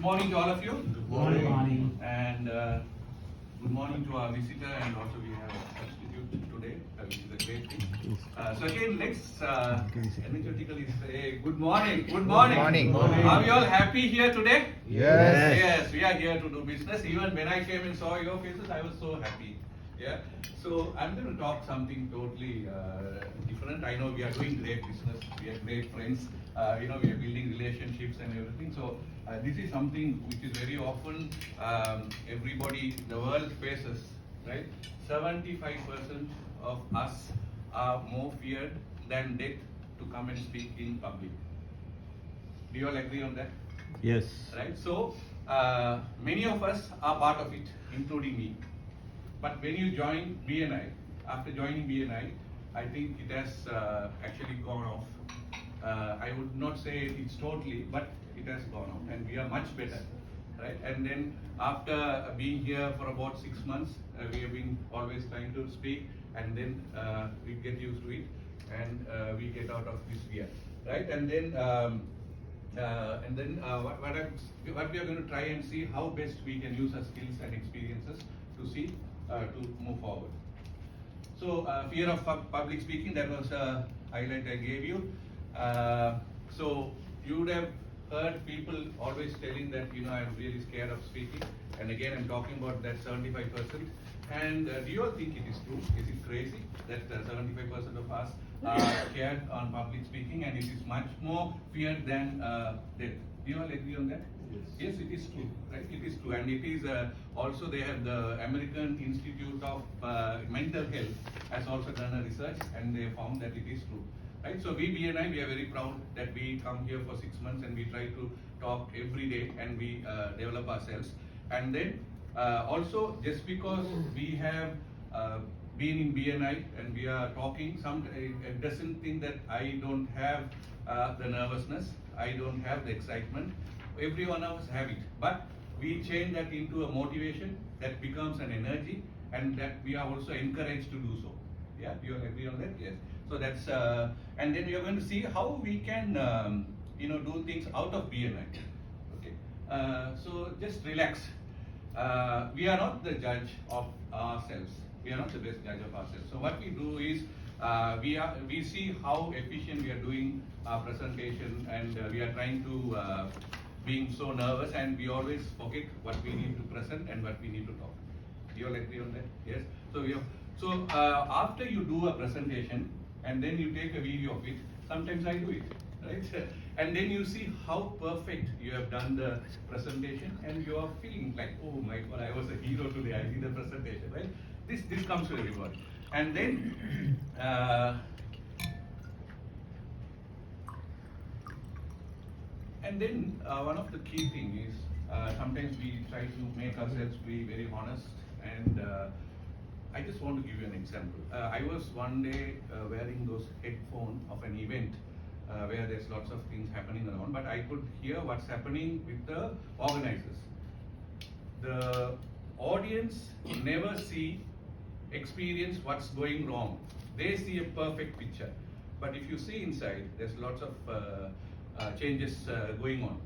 morning to all of you. Good morning. And good morning to our visitor, and also we have a substitute today, which is a great thing. So again, let's energetically say good morning. Good morning. Good morning. Are we all happy here today? Yes. Yes, we are here to do business. Even when I came and saw your faces, I was so happy. Yeah. So I'm going to talk something totally different. I know we are doing great business. We are great friends. We are building relationships and everything. So this is something which is very often everybody, the world faces, right? 75% of us are more feared than death to come and speak in public. Do you all agree on that? Yes. Right? So many of us are part of it, including me. But when you join BNI, after joining BNI, I think it has actually gone off. I would not say it's totally, but it has gone off, and we are much better, right? And then after being here for about 6 months, we have been always trying to speak, and then we get used to it, and we get out of this fear, right? And then what we are going to try and see how best we can use our skills and experiences to see to move forward. So fear of public speaking, that was a highlight I gave you. So you would have heard people always telling that, I'm really scared of speaking. And again, I'm talking about that 75%. And do you all think it is true? Is it crazy that 75% of us are scared on public speaking, and it is much more feared than death? Do you all agree on that? Yes, it is true, right? It is true, and it is also they have the American Institute of Mental Health has also done a research, and they found that it is true, right? So we BNI, we are very proud that we come here for 6 months and we try to talk every day and we develop ourselves. And then also just because we have been in BNI and we are talking, it doesn't think that I don't have the nervousness, I don't have the excitement. Every one of us have it, but we change that into a motivation that becomes an energy, and that we are also encouraged to do so. Yeah, you all agree on that? Yes. So that's and then we are going to see how we can do things out of BNI. Okay. So just relax. We are not the judge of ourselves. We are not the best judge of ourselves. So what we do is we see how efficient we are doing our presentation, and we are trying to being so nervous, and we always forget what we need to present and what we need to talk. Do you all agree on that? Yes. So after you do a presentation and then you take a video of it, sometimes I do it, right? And then you see how perfect you have done the presentation, and you are feeling like, oh my God, I was a hero today. I did the presentation, right? This comes to everyone. And then one of the key thing is sometimes we try to make ourselves be very honest, and I just want to give you an example. I was one day wearing those headphones of an event where there's lots of things happening around, but I could hear what's happening with the organizers. The audience never experience what's going wrong. They see a perfect picture, but if you see inside, there's lots of changes going on.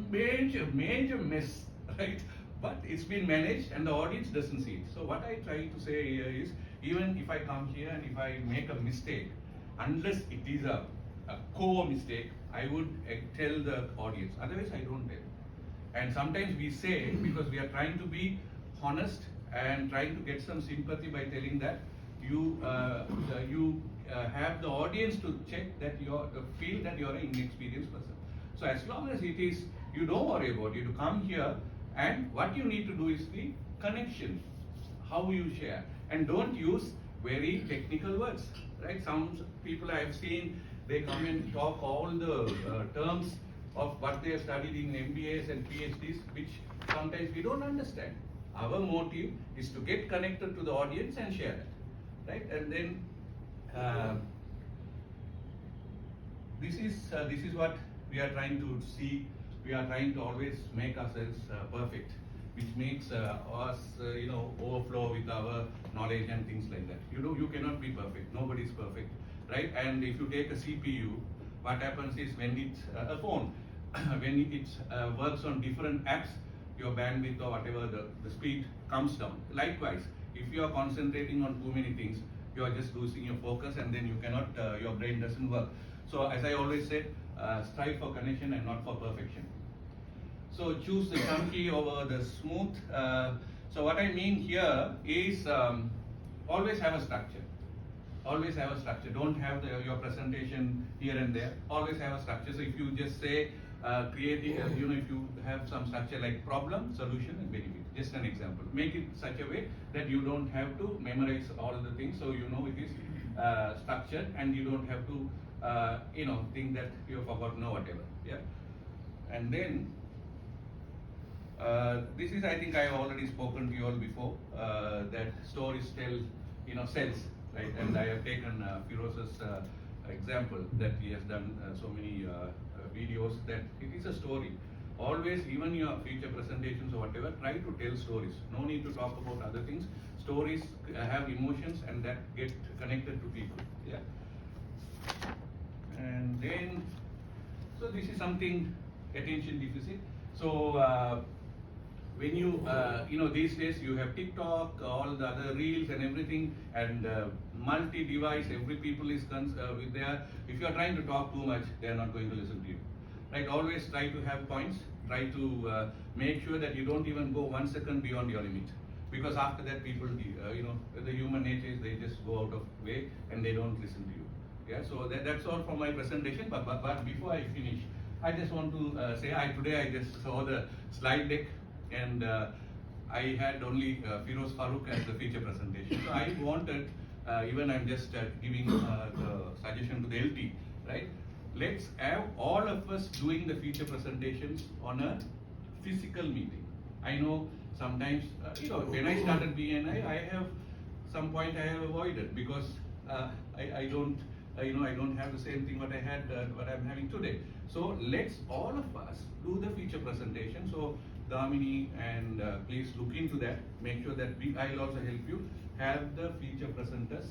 Major mess, right? But it's been managed and the audience doesn't see it. So what I try to say here is, even if I come here and if I make a mistake, unless it is a core mistake, I would tell the audience. Otherwise, I don't tell. And sometimes we say, because we are trying to be honest and trying to get some sympathy by telling that you have the audience to check that feel that you're an inexperienced person. So as long as it is, you don't worry about it. You come here, and what you need to do is the connection, how you share, and don't use very technical words, right? Some people I have seen, they come and talk all the terms of what they have studied in MBAs and PhDs, which sometimes we don't understand. Our motive is to get connected to the audience and share it, right? And then this is what we are trying to see. We are trying to always make ourselves perfect, which makes us overflow with our knowledge and things like that. You cannot be perfect. Nobody is perfect, right? And if you take a CPU, what happens is, when it's a phone, when it works on different apps, your bandwidth or whatever the speed comes down. Likewise, if you are concentrating on too many things, you are just losing your focus, and then you cannot, your brain doesn't work. So as I always said, strive for connection and not for perfection. So choose the chunky over the smooth. So what I mean here is always have a structure. Always have a structure. Don't have your presentation here and there. Always have a structure. So if you just say creating, if you have some structure like problem, solution, and benefit. Just an example. Make it such a way that you don't have to memorize all of the things. So you know it is structured, and you don't have to think that you have forgotten or whatever. Yeah. And then this is, I think I have already spoken to you all before, that stories tell, sells, right? And I have taken Firoz's example that he has done so many videos, that it is a story. Always, even your future presentations or whatever, try to tell stories. No need to talk about other things. Stories have emotions, and that get connected to people. Yeah. And then, so this is something, attention deficit. So when you, these days you have TikTok, all the other reels and everything, and multi-device, every people is with there. If you are trying to talk too much, they are not going to listen to you. Right? Always try to have points. Try to make sure that you don't even go 1 second beyond your limit. Because after that, people, the human nature is they just go out of way and they don't listen to you. Yeah. So that's all for my presentation. But before I finish, I just want to say, today I just saw the slide deck, and I had only Firoz Farooq as the feature presentation. So I wanted, even I'm just giving the suggestion to the LT, right? Let's have all of us doing the feature presentations on a physical meeting. I know sometimes, when I started BNI, I have some point I have avoided because I don't have the same thing what I had, what I'm having today. So let's all of us do the feature presentation. So Damini, and please look into that. Make sure that I'll also help you have the feature presenters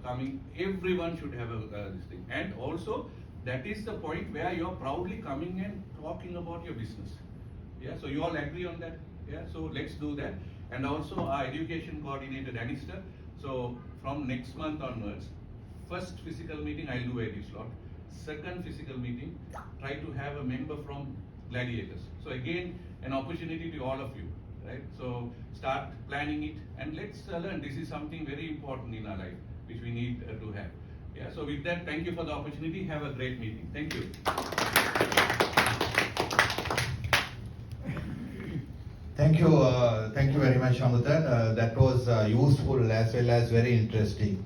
coming. Everyone should have this thing. And also, that is the point where you're proudly coming and talking about your business. Yeah, so you all agree on that? Yeah, so let's do that. And also our education coordinator, Danister. So from next month onwards, first physical meeting, I'll do a slot. Second physical meeting, try to have a member from Gladiators. So again, an opportunity to all of you, right? So start planning it, and let's learn. This is something very important in our life, which we need to have. Yeah, so with that, thank you for the opportunity. Have a great meeting. Thank you. Thank you very much, Amrita. That was useful as well as very interesting.